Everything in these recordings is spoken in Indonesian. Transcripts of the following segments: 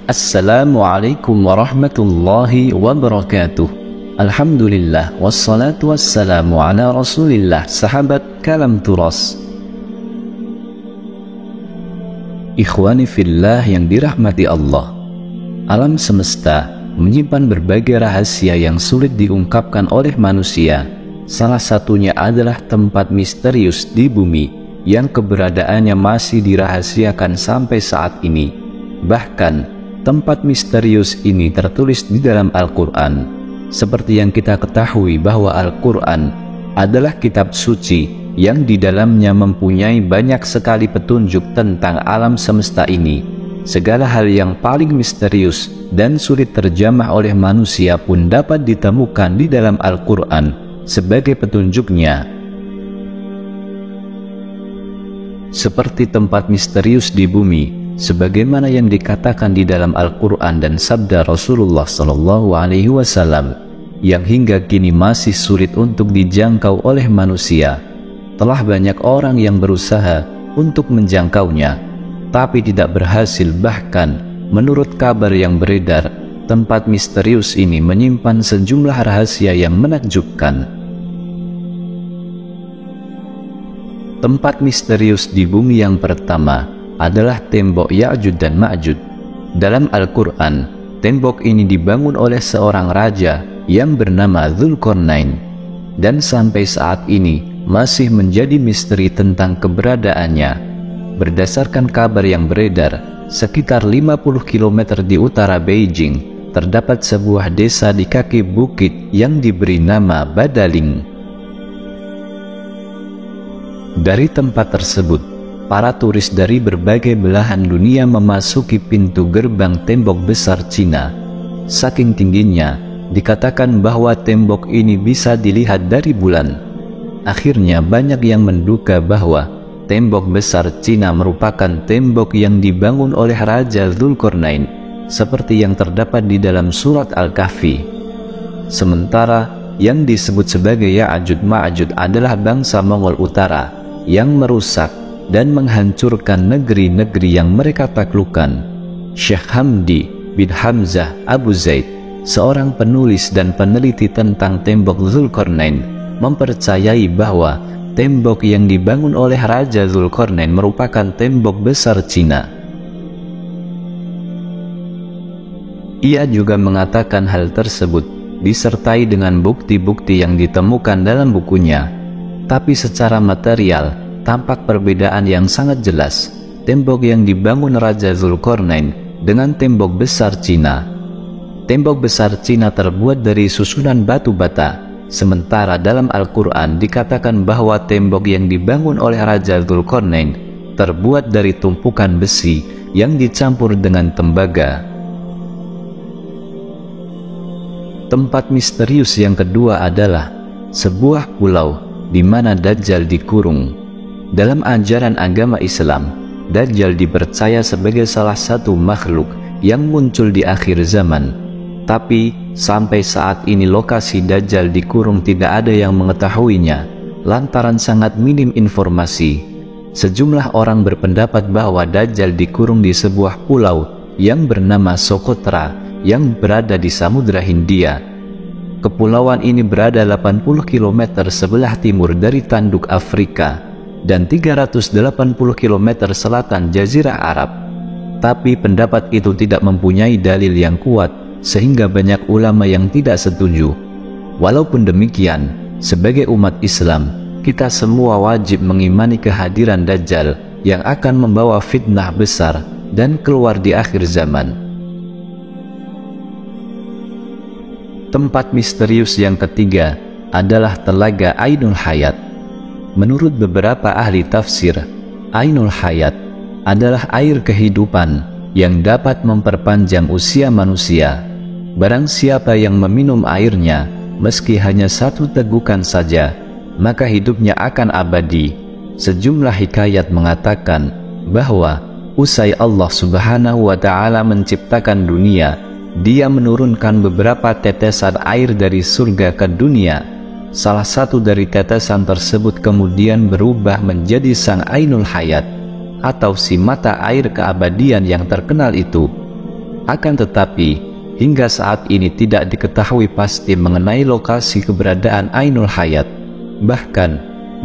Assalamualaikum warahmatullahi wabarakatuh. Alhamdulillah, wassalatu wassalamu ala rasulillah. Sahabat kalam turas, ikhwani fillah yang dirahmati Allah, alam semesta menyimpan berbagai rahasia yang sulit diungkapkan oleh manusia. Salah satunya adalah tempat misterius di bumi yang keberadaannya masih dirahasiakan sampai saat ini. Bahkan, tempat misterius ini tertulis di dalam Al-Quran. Seperti yang kita ketahui bahwa Al-Quran adalah kitab suci yang di dalamnya mempunyai banyak sekali petunjuk tentang alam semesta ini. Segala hal yang paling misterius dan sulit terjamah oleh manusia pun dapat ditemukan di dalam Al-Quran sebagai petunjuknya. Seperti tempat misterius di bumi, sebagaimana yang dikatakan di dalam Al-Quran dan sabda Rasulullah SAW, yang hingga kini masih sulit untuk dijangkau oleh manusia. Telah banyak orang yang berusaha untuk menjangkaunya, tapi tidak berhasil. Bahkan, menurut kabar yang beredar, tempat misterius ini menyimpan sejumlah rahasia yang menakjubkan. Tempat misterius di bumi yang pertama adalah tembok Ya'juj dan Ma'juj. Dalam Al-Quran, tembok ini dibangun oleh seorang raja yang bernama Dzulqarnain, dan sampai saat ini masih menjadi misteri tentang keberadaannya. Berdasarkan kabar yang beredar, sekitar 50 km di utara Beijing terdapat sebuah desa di kaki bukit yang diberi nama Badaling. Dari tempat tersebut, para turis dari berbagai belahan dunia memasuki pintu gerbang tembok besar Cina. Saking tingginya, dikatakan bahwa tembok ini bisa dilihat dari bulan. Akhirnya banyak yang menduga bahwa tembok besar Cina merupakan tembok yang dibangun oleh Raja Dzulqarnain, seperti yang terdapat di dalam surat Al-Kahfi. Sementara yang disebut sebagai Ya'juj Ma'juj adalah bangsa Mongol Utara yang merusak dan menghancurkan negeri-negeri yang mereka taklukkan. Syekh Hamdi bin Hamzah Abu Zaid, seorang penulis dan peneliti tentang tembok Dzulqarnain, mempercayai bahwa tembok yang dibangun oleh Raja Dzulqarnain merupakan tembok besar Cina. Ia juga mengatakan hal tersebut disertai dengan bukti-bukti yang ditemukan dalam bukunya. Tapi secara material, tampak perbedaan yang sangat jelas tembok yang dibangun Raja Dzulqarnain dengan tembok besar Cina. Tembok besar Cina terbuat dari susunan batu bata, sementara dalam Al-Quran dikatakan bahwa tembok yang dibangun oleh Raja Dzulqarnain terbuat dari tumpukan besi yang dicampur dengan tembaga. Tempat misterius yang kedua adalah sebuah pulau di mana Dajjal dikurung. Dalam ajaran agama Islam, Dajjal dipercaya sebagai salah satu makhluk yang muncul di akhir zaman. Tapi sampai saat ini lokasi Dajjal dikurung tidak ada yang mengetahuinya, lantaran sangat minim informasi. Sejumlah orang berpendapat bahwa Dajjal dikurung di sebuah pulau yang bernama Socotra yang berada di Samudra Hindia. Kepulauan ini berada 80 km sebelah timur dari tanduk Afrika dan 380 km selatan Jazirah Arab. Tapi pendapat itu tidak mempunyai dalil yang kuat, sehingga banyak ulama yang tidak setuju. Walaupun demikian, sebagai umat Islam, kita semua wajib mengimani kehadiran Dajjal yang akan membawa fitnah besar dan keluar di akhir zaman. Tempat misterius yang ketiga adalah Telaga Ainul Hayat. Menurut beberapa ahli tafsir, Ainul Hayat adalah air kehidupan yang dapat memperpanjang usia manusia. Barang siapa yang meminum airnya, meski hanya satu tegukan saja, maka hidupnya akan abadi. Sejumlah hikayat mengatakan bahwa usai Allah Subhanahu wa Ta'ala menciptakan dunia, Dia menurunkan beberapa tetesan air dari surga ke dunia. Salah satu dari tetesan tersebut kemudian berubah menjadi sang Ainul Hayat, atau si mata air keabadian yang terkenal itu. Akan tetapi, hingga saat ini tidak diketahui pasti mengenai lokasi keberadaan Ainul Hayat. Bahkan,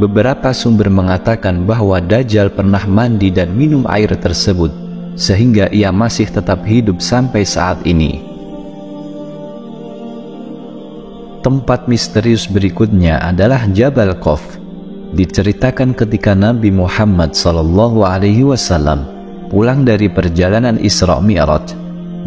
beberapa sumber mengatakan bahwa Dajjal pernah mandi dan minum air tersebut, sehingga ia masih tetap hidup sampai saat ini. Tempat misterius berikutnya adalah Jabal Qaf. Diceritakan ketika Nabi Muhammad SAW pulang dari perjalanan Isra Mi'raj,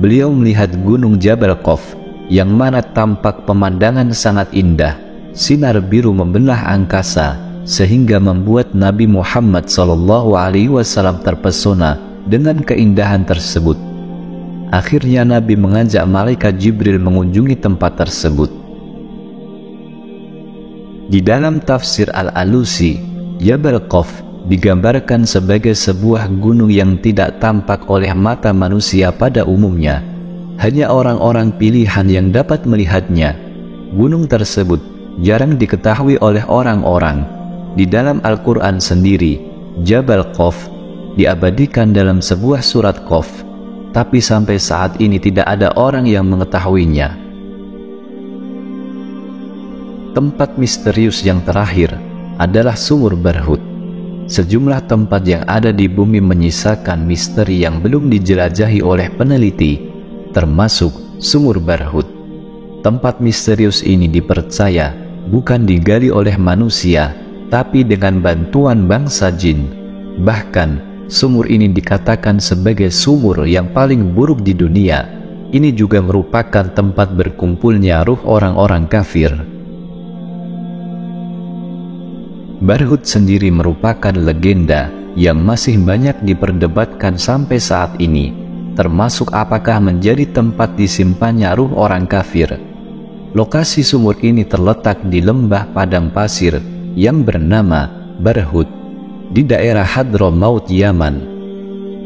beliau melihat gunung Jabal Qaf yang mana tampak pemandangan sangat indah. Sinar biru membelah angkasa sehingga membuat Nabi Muhammad SAW terpesona dengan keindahan tersebut. Akhirnya Nabi mengajak malaikat Jibril mengunjungi tempat tersebut. Di dalam tafsir Al-Alusi, Jabal Qaf digambarkan sebagai sebuah gunung yang tidak tampak oleh mata manusia pada umumnya. Hanya orang-orang pilihan yang dapat melihatnya. Gunung tersebut jarang diketahui oleh orang-orang. Di dalam Al-Quran sendiri, Jabal Qaf diabadikan dalam sebuah surat Qaf, tapi sampai saat ini tidak ada orang yang mengetahuinya. Tempat misterius yang terakhir adalah Sumur Barhut. Sejumlah tempat yang ada di bumi menyisakan misteri yang belum dijelajahi oleh peneliti, termasuk Sumur Barhut. Tempat misterius ini dipercaya bukan digali oleh manusia, tapi dengan bantuan bangsa jin. Bahkan, sumur ini dikatakan sebagai sumur yang paling buruk di dunia. Ini juga merupakan tempat berkumpulnya ruh orang-orang kafir. Barhut sendiri merupakan legenda yang masih banyak diperdebatkan sampai saat ini, termasuk apakah menjadi tempat disimpannya ruh orang kafir. Lokasi sumur ini terletak di lembah padang pasir yang bernama Barhut di daerah Hadramaut, Yaman.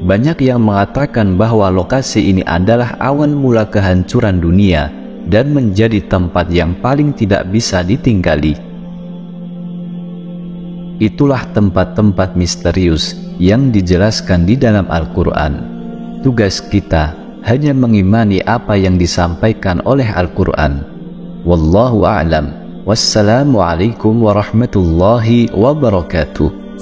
Banyak yang mengatakan bahwa lokasi ini adalah awan mula kehancuran dunia dan menjadi tempat yang paling tidak bisa ditinggali. Itulah tempat-tempat misterius yang dijelaskan di dalam Al-Quran. Tugas kita hanya mengimani apa yang disampaikan oleh Al-Quran. Wallahu a'lam. Wassalamualaikum warahmatullahi wabarakatuh.